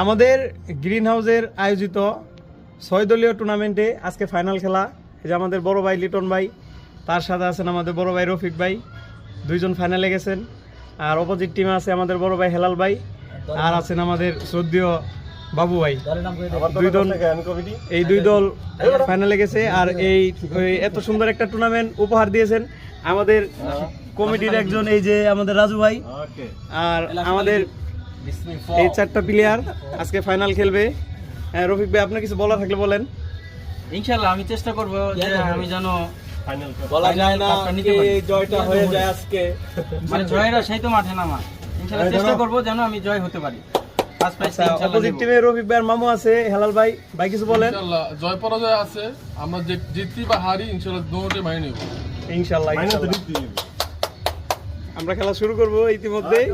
আমাদের গ্রিন হাউসের আয়োজিত 6 দলীয় টুর্নামেন্টে আজকে ফাইনাল খেলা। এই যে আমাদের বড় ভাই লিটন ভাই, তার সাথে আছেন আমাদের বড় ভাই রফিক ভাই, দুইজন ফাইনালে গেছেন। আর অপোজিট টিমে আছে আমাদের বড় ভাই হেলাল ভাই, আর আছেন আমাদের শ্রদ্ধেয় বাবু ভাই। এই দুই দল ফাইনালে গেছে। আর এই এত সুন্দর একটা টুর্নামেন্ট উপহার দিয়েছেন আমাদের কমিটির একজন, এই যে আমাদের রাজু ভাই। আর আমাদের এই 4টা প্লেয়ার আজকে ফাইনাল খেলবে। রফিক ভাই, আপনার কিছু বলার থাকলে বলেন। ইনশাআল্লাহ আমি চেষ্টা করব যে আমি যেন বলা যায় না এই জয়টা হয়ে যায় আজকে, মানে জয়ের সেই তো মাঠে নামা। ইনশাআল্লাহ চেষ্টা করব যেন আমি জয় হতে পারি। ফার্স্ট প্রাইজ ইনশাআল্লাহ। অপোজিট টিমে রফিক ভাইয়ের মামু আছে হেলাল ভাই, ভাই কিছু বলেন। ইনশাআল্লাহ জয় পরাজয় আছে, আমরা জিততি বা হারি ইনশাআল্লাহ দুটোই মাইনে নেব। ইনশাআল্লাহ আমরা খেলা শুরু করব ইতিমধ্যেই।